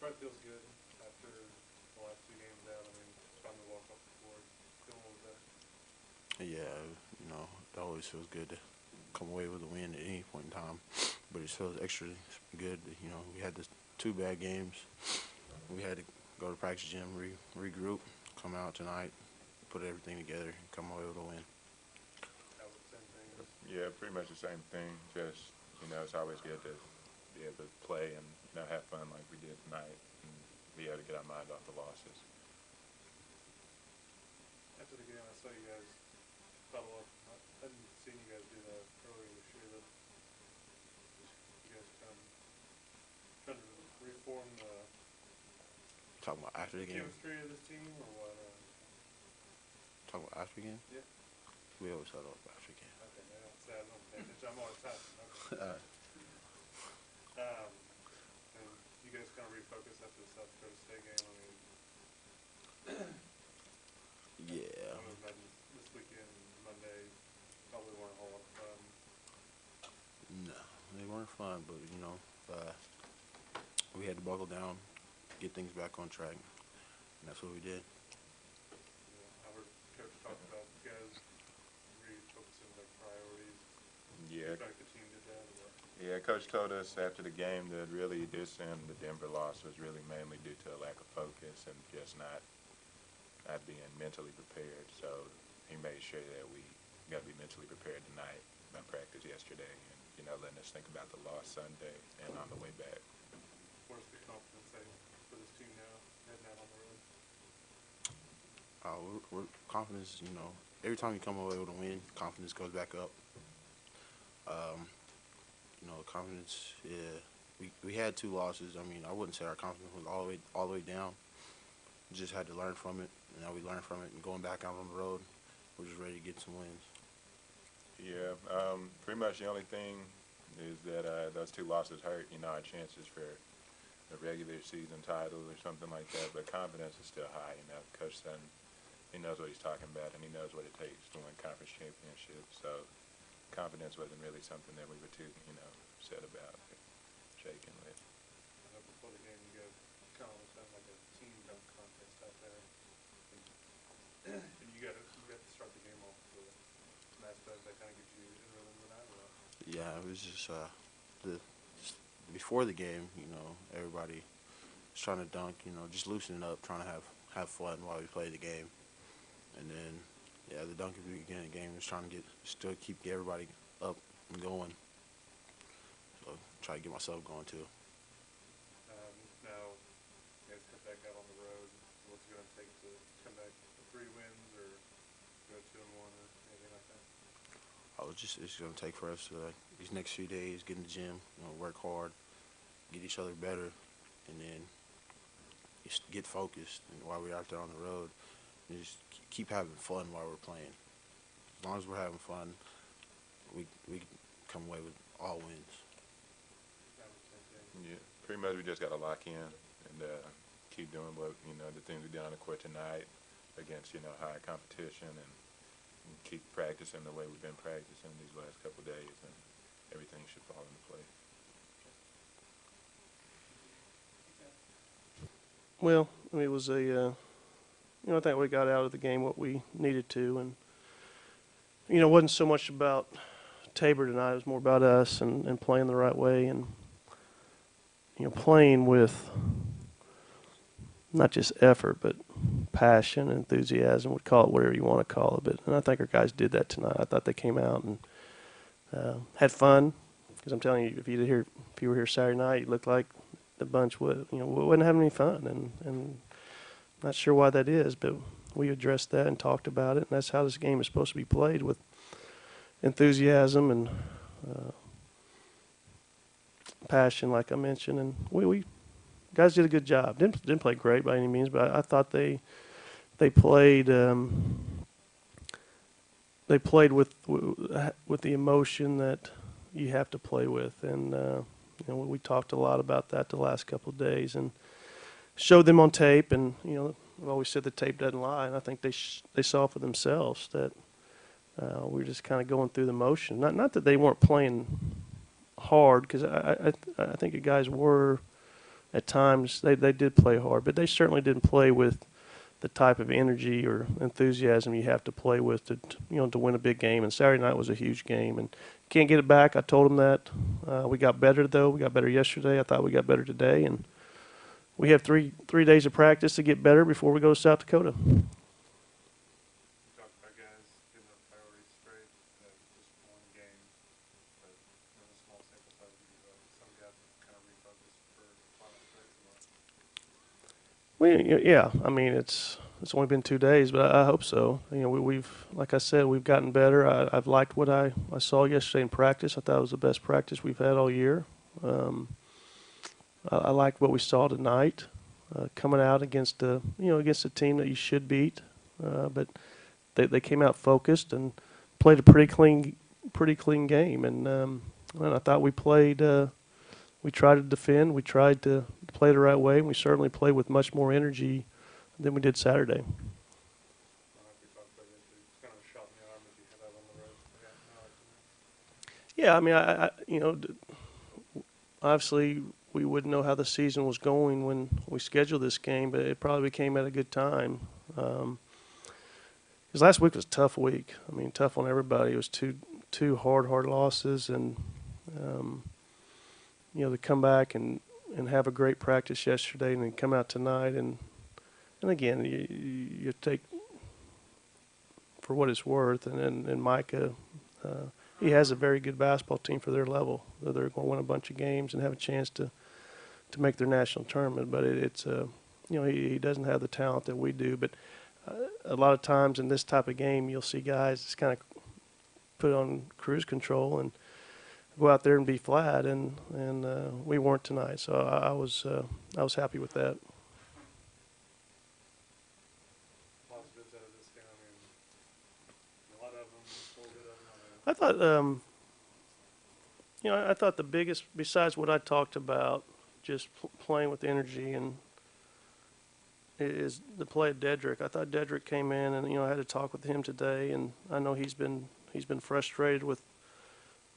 Part feels good after the last two games out. I mean, finally walk off the board, feeling a little better. Yeah, it always feels good to come away with a win at any point in time, but it feels extra good. We had the two bad games. We had to go to practice gym, regroup, come out tonight, put everything together, and come away with a win. That was the same thing. Yeah, pretty much the same thing. Just, it's always good to be able to play and, have fun like we did tonight and be able to get our mind off the losses. After the game, I saw you guys huddle up. I hadn't seen you guys do that earlier this year, but you guys trying to reform the Talking about after the game. chemistry of this team, or what? Talking about after the game. Yeah. We always huddle up after the game. Okay, yeah, that's sad. I'm paying attention. I'm always typing. Okay. And you guys kind of refocus after the South Dakota State game. I mean, Yeah. I would imagine this weekend, Monday, probably weren't a whole lot of fun. No, they weren't fun, but we had to buckle down, get things back on track, and that's what we did. I heard Coach talk about you guys refocusing their priorities. Yeah. Do you feel like the team did that? Or what? Yeah, Coach told us after the game that really this and the Denver loss was really mainly due to a lack of focus and just not being mentally prepared. So he made sure that we got to be mentally prepared tonight by practice yesterday and, letting us think about the loss Sunday and on the way back. Where's the confidence for this team now, heading out on the road? We're confidence. Every time you come away with a win, confidence goes back up. Confidence. Yeah, we had two losses. I mean, I wouldn't say our confidence was all the way down. We just had to learn from it, and now we learned from it. And going back out on the road, we're just ready to get some wins. Yeah, pretty much the only thing is that those two losses hurt, our chances for a regular season title or something like that. But confidence is still high, Coach Sutton, he knows what he's talking about, and he knows what it takes to win conference championships. So confidence wasn't really something that we were too, upset about or shaken with. I know before the game, you guys kind of almost had like a team dunk contest out there. And you got to start the game off with some aspects that kind of get you in rhythm with that. Or what? Yeah, it was just before the game. Everybody was trying to dunk. Just loosening up, trying to have fun while we play the game. And then, yeah, the dunk at the beginning of the game was trying to still keep everybody up and going. So try to get myself going too. Now, you guys come back out on the road. What's it going to take to come back with 3 wins or go 2-1 or anything like that? It's going to take for us to, these next few days, get in the gym, work hard, get each other better, and then just get focused. And while we're out there on the road, and just keep having fun while we're playing. As long as we're having fun, we come away with all wins. Yeah, pretty much we just got to lock in and keep doing what, the things we did on the court tonight against, high competition and keep practicing the way we've been practicing these last couple of days, and everything should fall into place. Well, it was I think we got out of the game what we needed to, and it wasn't so much about Tabor tonight. It was more about us and playing the right way, and playing with not just effort but passion, enthusiasm. Would call it whatever you want to call it, and I think our guys did that tonight. I thought they came out and had fun. Because I'm telling you, if you were here Saturday night, you looked like the bunch wasn't having any fun, and not sure why that is, but we addressed that and talked about it, and that's how this game is supposed to be played, with enthusiasm and passion, like I mentioned. And we guys did a good job. Didn't play great by any means, but I thought they played with the emotion that you have to play with, and we talked a lot about that the last couple of days and showed them on tape. And I've always said the tape doesn't lie, and I think they saw for themselves that we were just kind of going through the motion. Not that they weren't playing hard, because I think the guys were at times they did play hard, but they certainly didn't play with the type of energy or enthusiasm you have to play with to win a big game. And Saturday night was a huge game, and can't get it back. I told them that. We got better though. We got better yesterday. I thought we got better today, and we have three days of practice to get better before we go to South Dakota. You talked about guys getting their priorities straight, just one game, but a small sample size of you, some guys kind of refocused for final stretch or what? Yeah. I mean, it's only been 2 days, but I hope so. We've like I said, we've gotten better. I've liked what I saw yesterday in practice. I thought it was the best practice we've had all year. I liked what we saw tonight, coming out against a team that you should beat, but they came out focused and played a pretty clean game. And I thought we played. We tried to defend. We tried to play the right way. And we certainly played with much more energy than we did Saturday. I don't know if we talked about it, it's kind of a shot in the arm if you had that on the road. Yeah, I mean, obviously we wouldn't know how the season was going when we scheduled this game, but it probably came at a good time. Because last week was a tough week. I mean, tough on everybody. It was two hard losses, and to come back and have a great practice yesterday, and then come out tonight, and again, you take for what it's worth, and Micah. He has a very good basketball team for their level. They're going to win a bunch of games and have a chance to make their national tournament. But he doesn't have the talent that we do. But a lot of times in this type of game, you'll see guys just kind of put on cruise control and go out there and be flat. And we weren't tonight. So I was happy with that. Positives out of this game, I mean, a lot of them, a little bit of them. I thought, I thought the biggest, besides what I talked about, just playing with energy, and is the play of Dedrick. I thought Dedrick came in, and I had to talk with him today, and I know he's been frustrated with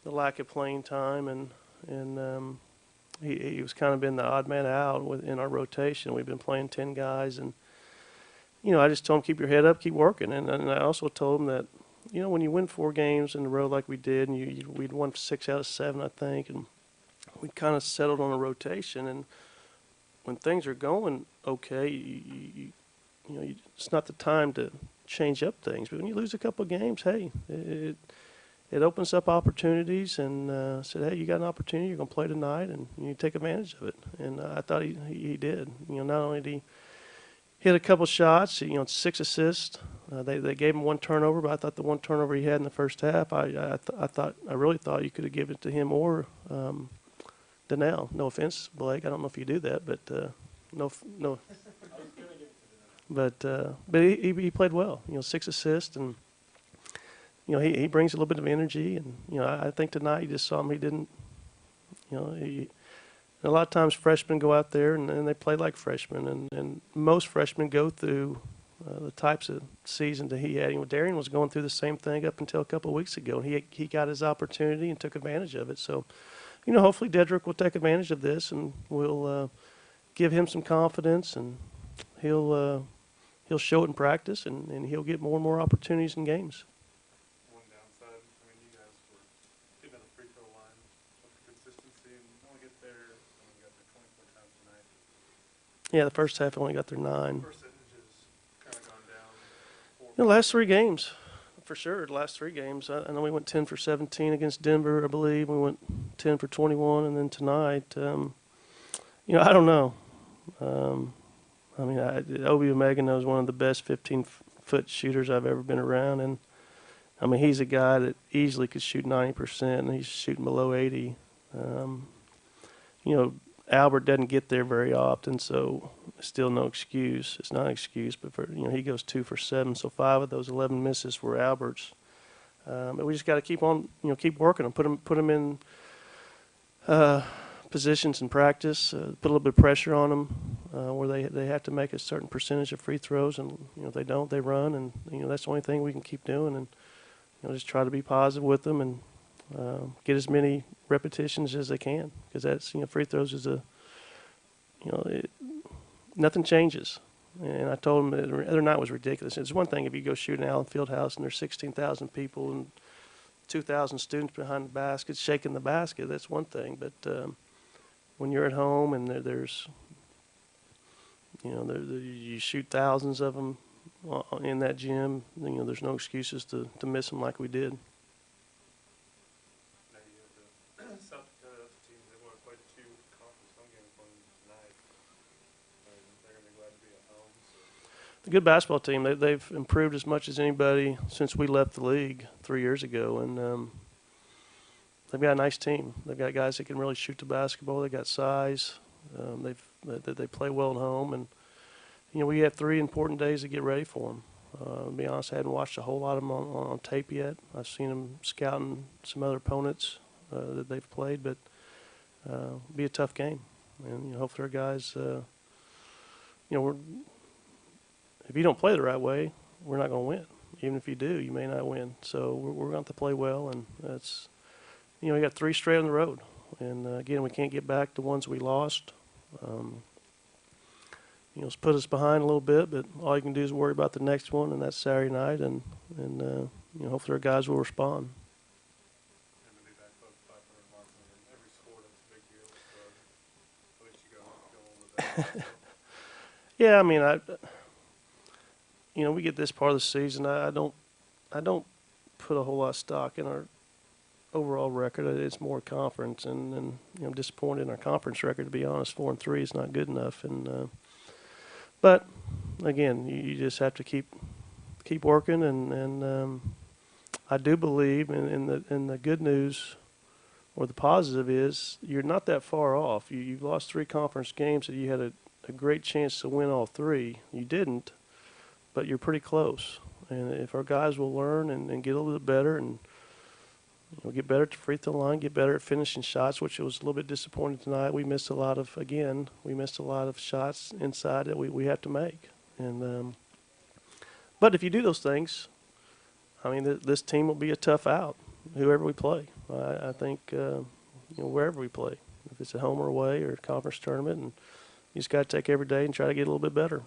the lack of playing time, and he was kind of been the odd man out in our rotation. We've been playing 10 guys, and I just told him, keep your head up, keep working, and I also told him that. When you win 4 games in a row like we did, and we'd won 6 out of 7, I think, and we kind of settled on a rotation. And when things are going okay, it's not the time to change up things. But when you lose a couple of games, hey, it opens up opportunities. And said, hey, you got an opportunity, you're going to play tonight, and you take advantage of it. And I thought he did. Not only did he hit a couple shots, 6 assists. They gave him 1 turnover, but I thought the 1 turnover he had in the first half, I really thought you could have given it to him or Denell. No offense, Blake. I don't know if you do that, but no. But he played well. 6 assists, and he brings a little bit of energy, and I think tonight you just saw him. He didn't. A lot of times freshmen go out there and they play like freshmen, and most freshmen go through the types of season that he had. Darian was going through the same thing up until a couple of weeks ago, and he got his opportunity and took advantage of it. So, hopefully Dedrick will take advantage of this, and we'll give him some confidence, and he'll show it in practice, and he'll get more and more opportunities in games. One downside, I mean, you guys were getting at the free throw line with consistency, and only get there, you got there 24 times tonight. Yeah, the first half only got there 9. Percentage has kind of gone down. The last 3 games, for sure. The last 3 games. I know we went 10 for 17 against Denver, I believe. We went 10 for 21, and then tonight, I don't know. Obi Omegano is one of the best 15-foot shooters I've ever been around, and he's a guy that easily could shoot 90%, and he's shooting below 80. Albert doesn't get there very often, so still no excuse. It's not an excuse, but he goes 2 for 7, so 5 of those 11 misses were Albert's. But we just got to keep on, keep working and put them in positions in practice. Put a little bit of pressure on them where they have to make a certain percentage of free throws, and if they don't, they run, and that's the only thing we can keep doing, and just try to be positive with them and get as many repetitions as they can, because that's free throws is Nothing changes. And I told them that the other night was ridiculous. It's one thing if you go shoot in Allen Fieldhouse and there's 16,000 people and 2,000 students behind the basket shaking the basket. That's one thing. But when you're at home and there's, you shoot thousands of them in that gym, there's no excuses to miss them like we did. Now you have the South Dakota team. They want to play 2 conference home games on tonight. And they're going to be glad to be at home. So. The good basketball team, they've improved as much as anybody since we left the league 3 years ago. And they've got a nice team. They've got guys that can really shoot the basketball. They've got size. They play well at home. And, we have 3 important days to get ready for them. To be honest, I hadn't watched a whole lot of them on tape yet. I've seen them scouting some other opponents that they've played, but it'll be a tough game. And hopefully our guys, if you don't play the right way, we're not going to win. Even if you do, you may not win. So we're going to have to play well, and that's, we got 3 straight on the road. And again, we can't get back the ones we lost. It's put us behind a little bit, but all you can do is worry about the next one, and that's Saturday night, and hopefully our guys will respond. And to be back above 500 marks in every sport, that's a big deal. So at least you go with that. Yeah, I mean, we get this part of the season. I don't put a whole lot of stock in our overall record. It's more conference, and I'm disappointed in our conference record. To be honest, 4-3 is not good enough, and but again, you just have to keep working, and I do believe in the good news, or the positive is you're not that far off. You've lost 3 conference games that you had a great chance to win all 3. You didn't, but you're pretty close. And if our guys will learn and get a little bit better and get better at the free throw line, get better at finishing shots, which was a little bit disappointing tonight. We missed a lot of shots inside that we have to make. And but if you do those things, I mean, this team will be a tough out, whoever we play. I think wherever we play, if it's at home or away or conference tournament, and you just got to take every day and try to get a little bit better.